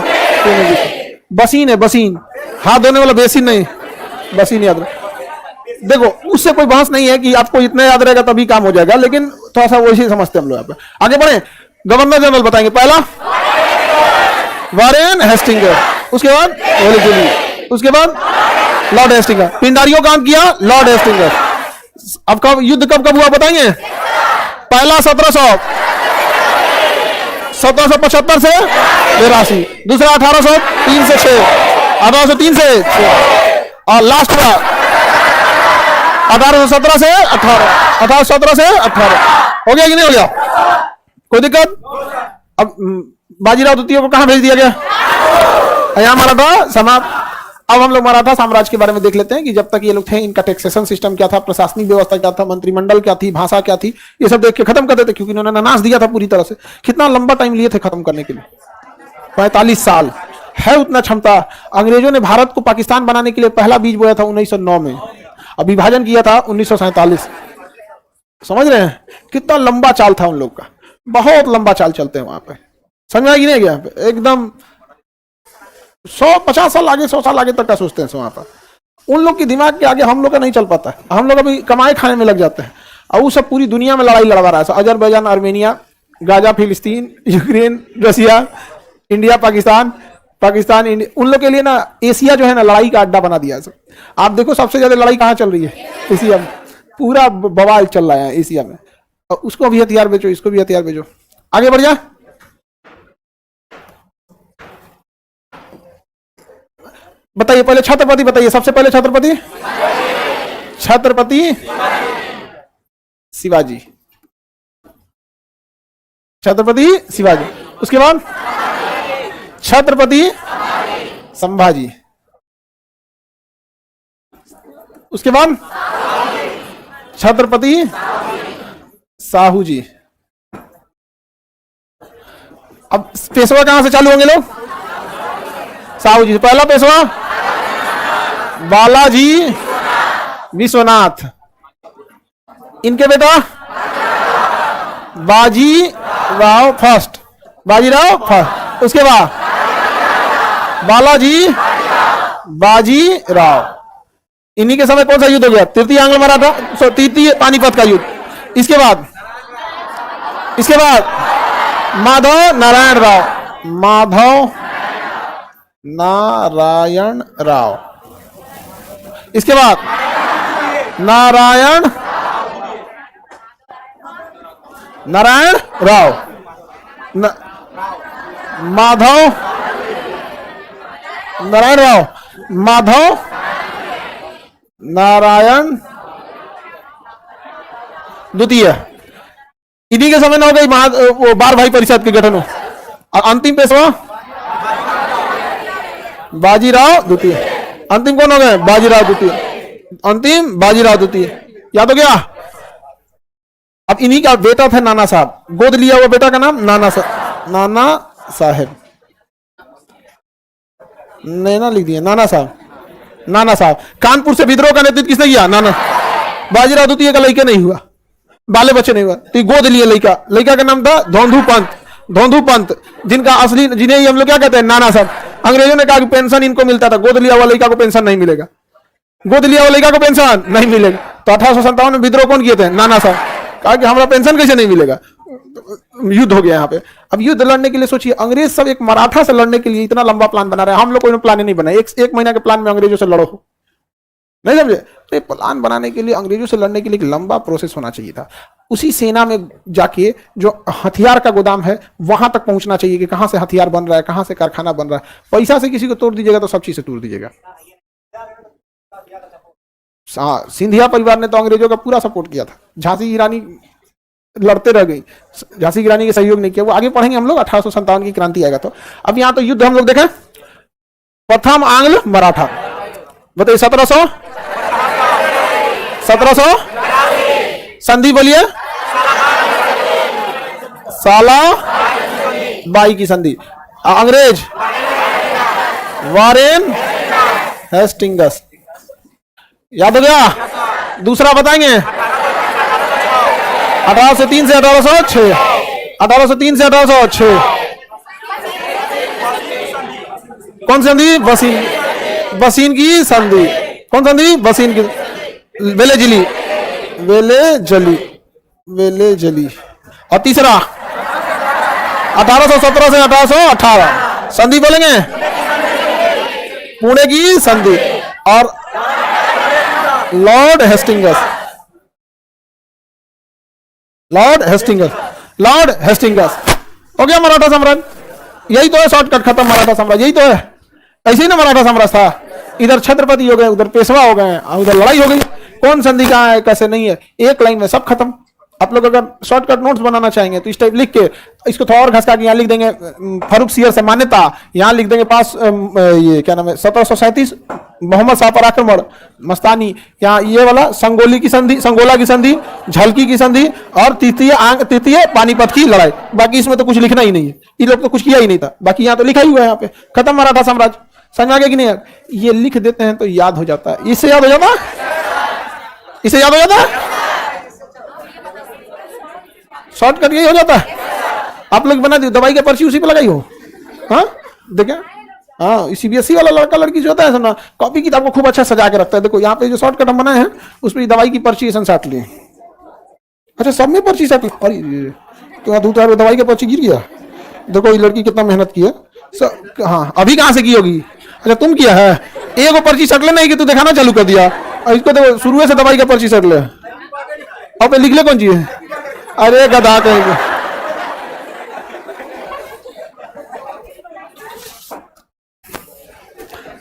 बसीन है, बसीन, हाथ धोने वाला बेसिन नहीं, बसीन याद रहे। देखो उससे कोई बहस नहीं है कि आपको इतना याद रहेगा तभी काम हो जाएगा, लेकिन थोड़ा सा वैसे समझते हम लोग। यहाँ पे आगे बढ़े। गवर्नर जनरल बताएंगे। पहला वारेन हेस्टिंगर, उसके बाद उसके बाद लॉर्ड हेस्टिंगर। पिंडारियों काम किया लॉर्ड हेस्टिंगर। अब कब युद्ध कब हुआ बताएंगे? पहला 1775 से 82, दूसरा 1803 से 6, 1803 से 6, और लास्ट हुआ 1817 से 18, 1817 से 18। हो गया कि नहीं हो गया? कोई दिक्कत? अब बाजीराव द्वितीय को कहां भेज दिया गया? यहाँ मराठा समाप्त। अब हम लोग मराठा साम्राज्य के बारे में देख लेते हैं कि जब तक ये लोग थे इनका टैक्सेशन सिस्टम क्या था, प्रशासनिक व्यवस्था क्या था, मंत्रिमंडल क्या थी, भाषा क्या थी, ये सब देख के खत्म कर देते, क्योंकि इन्होंने नाश दिया था पूरी तरह से। कितना लंबा टाइम लिए थे खत्म करने के लिए? 45 साल है उतना क्षमता। अंग्रेजों ने भारत को पाकिस्तान बनाने के लिए पहला बीज बोया था 1909 में, और विभाजन किया था 1947। समझ रहे हैं कितना लंबा चाल था उन लोग का? बहुत लंबा चाल चलते हैं वहां पे। समझ में आ गया नहीं गया? एकदम 150 साल आगे, 100 साल आगे तक का सोचते हैं वहां पर। उन लोग की दिमाग के आगे हम लोग का नहीं चल पाता है। हम लोग अभी कमाए खाने में लग जाते हैं, और वो सब पूरी दुनिया में लड़ाई लड़वा रहा है। अजरबैजान, आर्मेनिया, गाजा, फिलिस्तीन, यूक्रेन, रसिया, इंडिया, पाकिस्तान इंडिया। उन लोग के लिए ना एशिया जो है ना लड़ाई का अड्डा बना दिया है। आप देखो सबसे ज्यादा लड़ाई कहाँ चल रही है? एशिया में। पूरा बवाल चल रहा है एशिया में। और उसको भी हथियार बेचो, इसको भी हथियार बेचो। आगे बढ़ जा। बताइए पहले छत्रपति बताइए, सबसे पहले छत्रपति शिवाजी, छत्रपति शिवाजी। उसके बाद छत्रपति संभाजी, उसके बाद छत्रपति साहू जी। अब पेशवा कहां से चालू होंगे लोग? साहू जी। पहला पेशवा बालाजी विश्वनाथ, इनके बेटा बाजीराव फर्स्ट, बाजीराव फर्स्ट। उसके बाद बालाजी बाजीराव। इन्हीं के समय कौन सा युद्ध हो गया? तृतीय आंग्ल मराठा, तृतीय पानीपत का युद्ध। इसके बाद माधव नारायण राव, माधव नारायण राव। इसके बाद नारायण राव, माधव नारायण राव, माधव नारायण द्वितीय। इन्हीं के समय में हो गई वो बार भाई परिषद के गठन हो। और अंतिम पेशवा बाजीराव द्वितीय। अंतिम कौन हो गए? बाजीराव द्वितीय। अंतिम बाजीराव द्वितीय। याद हो गया? अब इन्हीं का बेटा था नाना साहब, गोद लिया हुआ बेटा का नाम नाना साहेब। नैना लिख दिया, नाना साहब, नाना साहब। कानपुर से विद्रोह का नेतृत्व किसने किया? नाना। बाजीराव द्वितीय का लड़का नहीं हुआ, बाले बच्चे नहीं हुआ, तो गोद लिए लड़का, लड़का का नाम था धोंधू पंत, धोंधू पंत, जिनका असली, जिन्हें हम लोग क्या कहते हैं? नाना साहब। अंग्रेजों ने कहा कि पेंशन इनको मिलता था, गोद लिया हुआ लड़का को पेंशन नहीं मिलेगा, गोद लिया हुआ लड़का को पेंशन नहीं मिलेगा। तो 1857 में विद्रोह कौन किए थे? नाना साहब। कहा कि हमारा पेंशन कैसे नहीं मिलेगा? युद्ध हो गया यहाँ पे। अब युद्ध लड़ने के लिए सोचिए, अंग्रेज सब एक मराठा से लड़ने के लिए इतना लंबा प्लान बना रहे हैं। हम लोग कोई प्लान नहीं बनाए, एक महीना के प्लान में अंग्रेजों से लड़ो, नहीं समझे? तो प्लान बनाने के लिए, अंग्रेजों से लड़ने के लिए एक लंबा प्रोसेस होना चाहिए था। उसी सेना में जाके जो हथियार का गोदाम है वहां तक पहुंचना चाहिए कि कहां से हथियार बन रहा है, कहां से कारखाना बन रहा है। पैसा से किसी को तोड़ दीजिएगा तो सब चीज से तोड़ दीजिएगा। सिंधिया परिवार ने तो अंग्रेजों का पूरा सपोर्ट किया था। झांसी की रानी लड़ते रह गई, झांसी की रानी के सहयोग नहीं किया। वो आगे पढ़ेंगे हम लोग, 1857 की क्रांति आएगा तो। अब यहाँ तो युद्ध हम लोग देखें, प्रथम आंग्ल मराठा, बताइए 1700 संधि बोलिए, साला बाई की संधि। अंग्रेज वारेन हेस्टिंगस, याद हो गया? दूसरा बताएंगे 1803 से 1806, 1803 से 1806 कौन संधि? बसीन, बसीन की संधि। कौन संधि? बसीन की, वेलेजली, वेलेजली, वेलेजली। और तीसरा 1817 से 1818 संधि बोलेंगे, पुणे की संधि। और Lord Hastings, Lord Hastings, Lord Hastings. हो गया मराठा साम्राज्य। यही तो है शॉर्टकट, खत्म मराठा साम्राज्य, यही तो है। ऐसे ही ना मराठा साम्राज्य था, इधर छत्रपति हो गए, उधर पेशवा हो गए, उधर लड़ाई हो गई। कौन संधि कहाँ है, कैसे नहीं है, एक लाइन में सब खत्म। आप लोग अगर शॉर्टकट नोट्स बनाना चाहेंगे तो इस टाइप लिख के इसको थोड़ा और घसका के यहाँ लिख देंगे फारूक सियर से मान्यता, यहाँ लिख देंगे पास ये क्या नाम है 1737 मोहम्मद शाह पर आक्रमण मस्तानी, यहाँ ये वाला संगोली की संधि, संगोला की संधि, झलकी की संधि और तृतीय पानीपत की लड़ाई। बाकी इसमें तो कुछ लिखना ही नहीं है, ये लोग तो कुछ किया ही नहीं था, बाकी यहाँ तो लिखा ही हुआ है। यहाँ पे खत्म मराठा साम्राज्य। समझ आ गया कि नहीं? ये लिख देते हैं तो याद हो जाता है। इससे याद हो जाता, इसे याद हो जाता है, शॉर्टकट यही हो जाता है। आप लोग बना दी दवाई की पर्ची उसी पे लगाई हो, हाँ देखें, हाँ सीबीएसई वाला लड़का लड़की जो होता है ना, कॉपी किताब को खूब अच्छा सजा के रखता है। देखो यहाँ पे जो शॉर्टकट हम बनाए हैं उसमें दवाई की पर्ची साट लिए। अच्छा सब में पर्ची साट ली, अरे तो दूसरा दवाई की पर्ची गिर गया। देखो ये लड़की कितना मेहनत की है। हाँ अभी कहाँ से की होगी? अच्छा तुम किया है, एक पर्ची सट ले, नहीं कि तू दिखाना चालू कर दिया। और इसको देखो शुरू से दवाई का पर्ची सट ले, और लिख ले कौन चीज है। अरे गधा कहेंगे।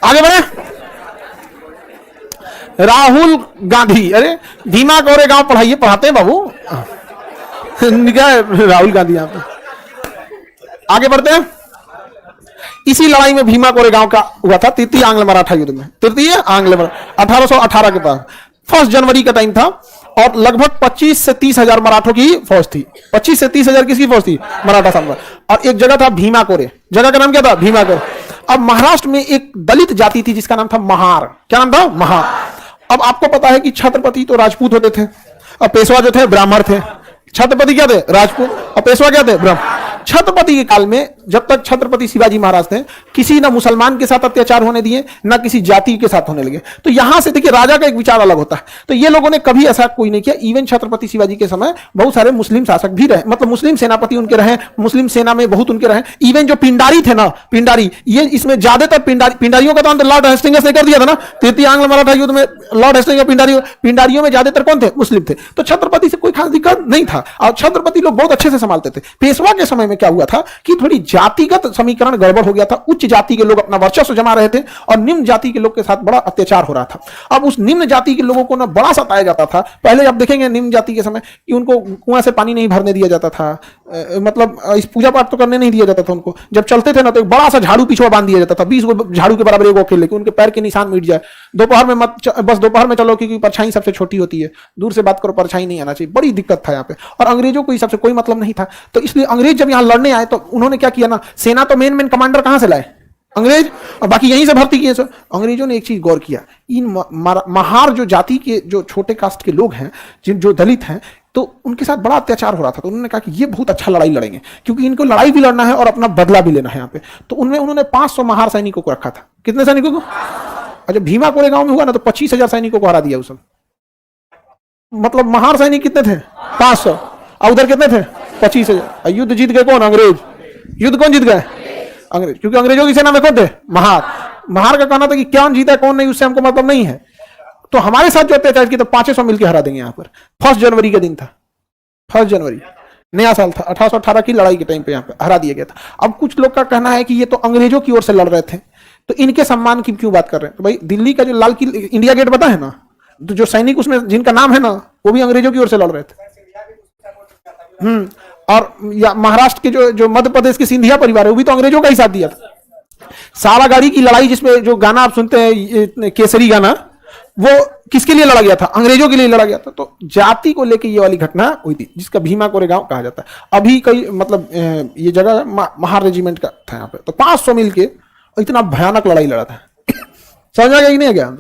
आगे बढ़े। राहुल गांधी, अरे भीमा कोरे गांव पढ़ाइए, पढ़ाते हैं बाबू। राहुल गांधी यहाँ पे। आगे बढ़ते हैं। इसी लड़ाई में भीमा कोरे गांव का हुआ था तृतीय आंग्ल मराठा युद्ध में, तृतीय आंग्ल मराठा 1818 के बाद 1 जनवरी का टाइम था और लगभग 25 से 30 हजार मराठों की फौज थी। 25 से 30 हजार किसकी फौज थी? मराठा साम्राज्य। और एक जगह था भीमा कोरे, जगह का नाम क्या था? भीमा कोरे। अब महाराष्ट्र में एक दलित जाति थी जिसका नाम था महार। क्या नाम था? महार। अब आपको पता है कि छत्रपति तो राजपूत होते थे और पेशवा जो थे ब्राह्मण थे। छत्रपति क्या थे? राजपूत, और पेशवा क्या थे? ब्राह्मण। छत्रपति के काल में जब तक छत्रपति शिवाजी महाराज थे, किसी ना मुसलमान के साथ अत्याचार होने दिए, ना किसी जाति के साथ होने लगे। तो यहां से देखिए राजा का एक विचार अलग होता है। तो ये लोगों ने कभी ऐसा कोई नहीं किया। इवन छत्रपति शिवाजी के समय बहुत सारे मुस्लिम शासक भी रहे, मतलब मुस्लिम सेनापति उनके रहे, मुस्लिम सेना में बहुत उनके रहे। इवन जो पिंडारी थे ना, पिंडारी, ये इसमें ज्यादातर पिंडारियों का तो लॉर्ड हेस्टिंग्स ने कर दिया था ना तृतीय आंग्ल मराठा युद्ध में। लॉर्ड हेस्टिंग्स पिंडारियों में ज्यादातर कौन थे? मुस्लिम थे। तो छत्रपति से कोई खास दिक्कत नहीं था और छत्रपति लोग बहुत अच्छे से संभालते थे। पेशवा के समय में क्या हुआ था कि थोड़ी जातिगत समीकरण गड़बड़ हो गया था। उच्च जाति के लोग अपना वर्चस्व जमा रहे थे और निम्न जाति के लोग के साथ बड़ा अत्याचार हो रहा था। अब उस निम्न जाति के लोगों को ना बड़ा सताया जाता था। पहले आप देखेंगे निम्न जाति के समय कि उनको कुआं से पानी नहीं भरने दिया जाता था, मतलब इस पूजा पाठ तो करने नहीं दिया जाता था उनको। जब चलते थे ना तो एक बड़ा सा झाड़ू पीछे बांध दिया जाता था, 20 झाड़ू के बराबर एक अकेले, कि उनके पैर के निशान मिट जाए। दोपहर में मत, बस दोपहर में चलो क्योंकि परछाई सबसे छोटी होती है, दूर से बात करो, परछाई नहीं आना चाहिए। बड़ी दिक्कत था यहाँ पे। और अंग्रेजों को इस सबसे कोई मतलब नहीं था। तो इसलिए अंग्रेज जब यहाँ लड़ने आए तो उन्होंने क्या किया ना, सेना तो मेन कमांडर कहां से लाए? अंग्रेज, और बाकी यहीं से भर्ती किए सर। अंग्रेजों ने एक चीज गौर किया, इन महार जो जाति के जो छोटे कास्ट के लोग हैं, जिन जो दलित हैं, तो उनके साथ बड़ा अत्याचार हो रहा था। तो उन्होंने कहा कि ये बहुत अच्छा लड़ाई लड़ेंगे, क्योंकि इनको लड़ाई भी लड़ना है और अपना बदला भी लेना है यहाँ पे। तो उनमें उन्होंने 500 महार सैनिकों को रखा था। कितने सैनिकों को? और जब भीमा कोरेगांव में हुआ ना, तो 25,000 सैनिकों को हरा दिया उसमें। मतलब महार सैनिक कितने थे? 500। और उधर कितने थे? 25,000। युद्ध जीत गए कौन? अंग्रेज। युद्ध कौन जीत गए? अंग्रेज। क्योंकि अंग्रेजों की सेना में कौन थे? महार। महार का कहना था कि कौन जीता कौन नहीं उससे हमको मतलब नहीं है, तो हमारे साथ जो अत्याचार किया तो 500 मिलकर हरा देंगे। यहाँ पर 1 जनवरी का दिन था, 1 जनवरी नया साल था, 1818 की लड़ाई के टाइम पे यहाँ पे हरा दिया गया था। अब कुछ लोग का कहना है कि ये तो अंग्रेजों की ओर से लड़ रहे थे, तो इनके सम्मान की क्यों बात कर रहे हैं? तो भाई दिल्ली का जो लाल किला, इंडिया गेट पता है ना, तो जो सैनिक उसमें जिनका नाम है ना, वो भी अंग्रेजों की ओर से लड़ रहे थे। और महाराष्ट्र के जो मध्य प्रदेश के सिंधिया परिवार है, वो भी तो अंग्रेजों का ही साथ दिया था। सारागाड़ी की लड़ाई, जिसमें जो गाना आप सुनते हैं केसरी गाना, वो किसके लिए लड़ा गया था? अंग्रेजों के लिए लड़ा गया था। तो जाति को लेकर ये वाली घटना हुई थी, जिसका भीमा कोरेगांव कहा जाता है। अभी कई मतलब ये जगह महार रेजिमेंट का था यहाँ पे। तो 500 मिल के इतना भयानक लड़ाई लड़ा था। समझ आ गया कि नहीं गया?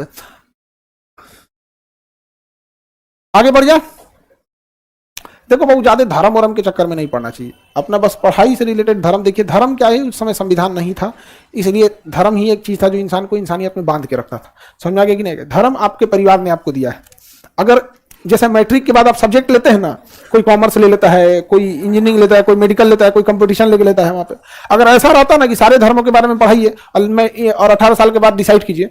आगे बढ़ जा। देखो बहुत ज्यादा धर्म वरम के चक्कर में नहीं पड़ना चाहिए, अपना बस पढ़ाई से रिलेटेड धर्म देखिए। धर्म क्या है, उस समय संविधान नहीं था, इसलिए धर्म ही एक चीज था जो इंसान को इंसानियत में बांध के रखता था। समझा गया कि नहीं? धर्म आपके परिवार ने आपको दिया है। अगर जैसे मैट्रिक के बाद आप सब्जेक्ट लेते हैं ना, कोई कॉमर्स ले लेता है, कोई इंजीनियरिंग लेता है, कोई मेडिकल लेता है, कोई कंपटीशन लेके लेता है वहां पे। अगर ऐसा रहता ना कि सारे धर्मों के बारे में पढ़ाइए और 18 साल के बाद डिसाइड कीजिए,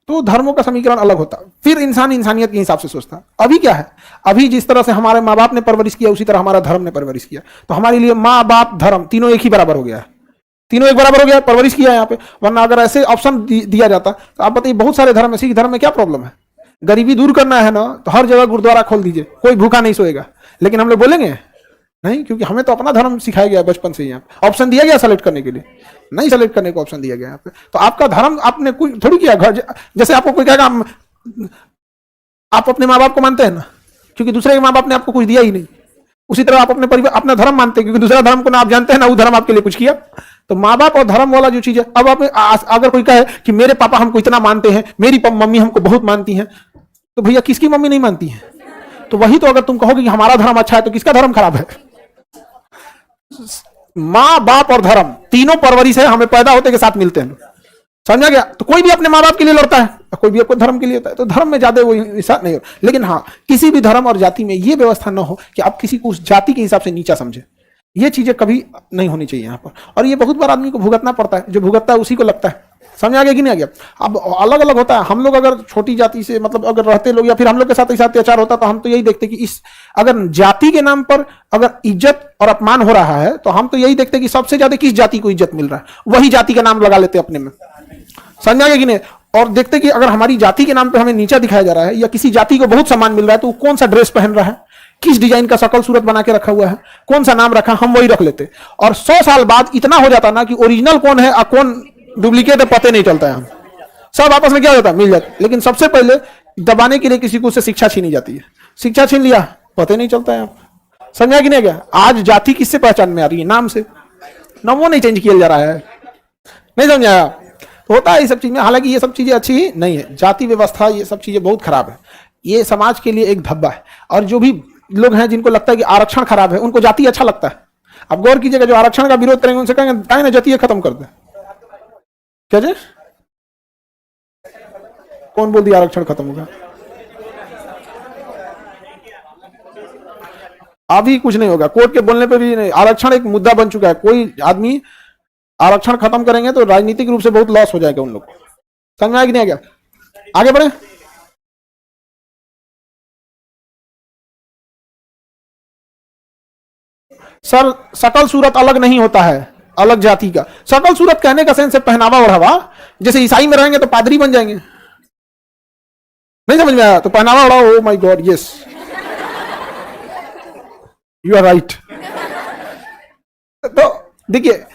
तो धर्मों का समीकरण अलग होता, फिर इंसान इंसानियत के हिसाब से सोचता। अभी क्या है, अभी जिस तरह से हमारे माँ बाप ने परवरिश किया, उसी तरह हमारा धर्म ने परवरिश किया। तो हमारे लिए माँ बाप धर्म तीनों एक ही बराबर हो गया है, तीनों एक बराबर हो गया, परवरिश किया यहाँ पे। वरना अगर ऐसे ऑप्शन दिया जाता तो आप बताइए, बहुत सारे धर्म है, सिख धर्म में क्या प्रॉब्लम है? गरीबी दूर करना है ना, तो हर जगह गुरुद्वारा खोल दीजिए, कोई भूखा नहीं सोएगा। लेकिन हम लोग बोलेंगे नहीं, क्योंकि हमें तो अपना धर्म सिखाया गया बचपन से। यहाँ पे ऑप्शन दिया गया सेलेक्ट करने के लिए, नहीं सेलेक्ट करने को ऑप्शन दिया गया यहाँ पे। तो आपका धर्म आपने कोई थोड़ी किया। घर जैसे आपको कोई कहेगा आप अपने माँ बाप को मानते हैं ना, क्योंकि दूसरे के माँ बाप ने आपको कुछ दिया ही नहीं, उसी तरह आप अपने परिवार अपना धर्म मानते हैं, क्योंकि दूसरा धर्म को ना आप जानते हैं ना वो धर्म आपके लिए कुछ किया। तो माँ बाप और धर्म वाला जो चीज है, अब आप अगर कोई कहे कि मेरे पापा हमको इतना मानते हैं, मेरी मम्मी हमको बहुत मानती है, तो भैया किसकी मम्मी नहीं मानती है? तो वही तो अगर तुम कहोगे कि हमारा धर्म अच्छा है, तो किसका धर्म खराब है? माँ बाप और धर्म तीनों परवरिश है, हमें पैदा होते के साथ मिलते हैं। समझा गया? तो कोई भी अपने माँ बाप के लिए लड़ता है, कोई भी अपने धर्म के लिए होता है। तो धर्म में ज्यादा वो हिसाब नहीं हो। लेकिन हाँ, किसी भी धर्म और जाति में ये व्यवस्था ना हो कि आप किसी को उस जाति के हिसाब से नीचा समझे। ये चीजें कभी नहीं होनी चाहिए यहाँ पर। और ये बहुत बार आदमी को भुगतना पड़ता है, जो भुगतता है उसी को लगता है। समझ आ गया कि नहीं आ गया? अब अलग अलग होता है। हम लोग अगर छोटी जाति से मतलब अगर रहते लोग, या फिर हम लोग के साथ ऐसा अत्याचार होता, तो हम तो यही देखते कि इस अगर जाति के नाम पर अगर इज्जत और अपमान हो रहा है, तो हम तो यही देखते कि सबसे ज्यादा किस जाति को इज्जत मिल रहा है, वही जाति का नाम लगा लेते अपने में। समझ आ गया कि नहीं? और देखते कि अगर हमारी जाति के नाम पर हमें नीचा दिखाया जा रहा है, या किसी जाति को बहुत सम्मान मिल रहा है, तो कौन सा ड्रेस पहन रहा है, किस डिजाइन का शकल सूरत बना के रखा हुआ है, कौन सा नाम रखा, हम वही रख लेते। और 100 साल बाद इतना हो जाता ना कि ओरिजिनल कौन है और कौन डुप्लीकेट है पता नहीं चलता है। हम सब आपस में क्या हो जाता है, मिल जाता। लेकिन सबसे पहले दबाने के लिए किसी को उससे शिक्षा छीनी जाती है। शिक्षा छीन लिया, पता नहीं चलता है। समझा कि नहीं गया? आज जाति किससे पहचान में आ रही है? नाम से। नाम वो नहीं चेंज किया जा रहा है। नहीं समझाया? होता है ये सब चीज में। हालांकि ये सब चीजें अच्छी नहीं है, जाति व्यवस्था ये सब चीजें बहुत खराब है। ये समाज के लिए एक धब्बा है। और जो भी लोग हैं जिनको लगता है कि आरक्षण खराब है, उनको जाति अच्छा लगता है। अब गौर कीजिएगा, जो आरक्षण का विरोध करेंगे उनसे कहेंगे ना जाति खत्म कर दे। क्या जी? कौन बोल दिया आरक्षण खत्म होगा? अभी कुछ नहीं होगा, कोर्ट के बोलने पे भी नहीं। आरक्षण एक मुद्दा बन चुका है। कोई आदमी आरक्षण खत्म करेंगे तो राजनीतिक रूप से बहुत लॉस हो जाएगा उन लोग को। समझ में आया कि नहीं आ गया? आगे बढ़े। सर शकल सूरत अलग नहीं होता है, अलग जाति का। शकल सूरत कहने का सेंस है पहनावा ओढ़ावा। जैसे ईसाई में रहेंगे तो पादरी बन जाएंगे। नहीं समझ में आया? तो पहनावा ओढ़ाओ। Oh my god, yes you are right. तो देखिए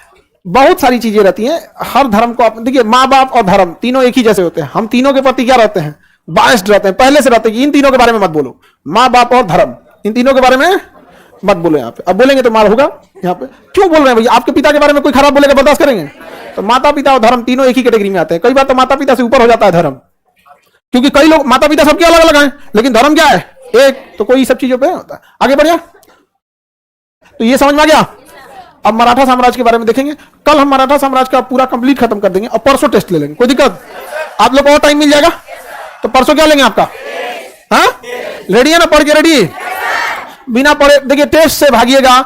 बहुत सारी चीजें रहती हैं। हर धर्म को आप देखिए, माँ बाप और धर्म तीनों एक ही जैसे होते हैं। हम तीनों के प्रति क्या रहते हैं? बायस्ड रहते हैं, पहले से रहते हैं कि इन तीनों के बारे में मत बोलो। माँ बाप और धर्म, इन तीनों के बारे में मत बोलो यहाँ पे। अब बोलेंगे तो मार होगा यहाँ पे। क्यों बोल रहे हैं भैया? आपके पिता के बारे में कोई खराब बोलेगा बर्दाश्त करेंगे? तो माता पिता और धर्म तीनों एक ही कैटेगरी में आते हैं। कई बार तो माता पिता से ऊपर हो जाता है धर्म, क्योंकि कई लोग माता पिता सबके अलग अलग हैं, लेकिन धर्म क्या है एक, तो कोई सब चीजों पे होता है। आगे बढ़िया, तो ये समझ में आ गया। अब मराठा साम्राज्य के बारे में देखेंगे। कल हम मराठा साम्राज्य का पूरा कंप्लीट खत्म कर देंगे और परसों टेस्ट ले लेंगे। कोई दिक्कत? आप लोग को और टाइम मिल जाएगा, तो परसों क्या लेंगे आपका? हाँ, रेडी है ना? पढ़ के रेडी? बिना पढ़े देखिए, टेस्ट से भागिएगा,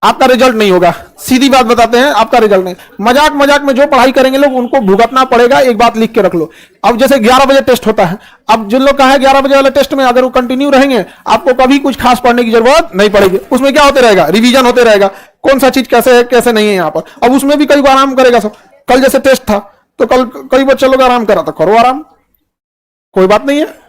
आपका रिजल्ट नहीं होगा। सीधी बात बताते हैं, आपका रिजल्ट नहीं। मजाक मजाक में जो पढ़ाई करेंगे लोग, उनको भुगतना पड़ेगा। एक बात लिख के रख लो, अब जैसे 11 बजे टेस्ट होता है, अब जिन लोग का है 11 बजे वाले टेस्ट में अगर वो कंटिन्यू रहेंगे, आपको कभी कुछ खास पढ़ने की जरूरत नहीं पड़ेगी। उसमें क्या होते रहेगा? रिवीजन होते रहेगा, कौन सा चीज कैसे है कैसे नहीं है यहाँ पर। अब उसमें भी कई बार आराम करेगा सब। कल जैसे टेस्ट था, तो कल कई बच्चे लोग आराम करा, तो करो आराम, कोई बात नहीं है।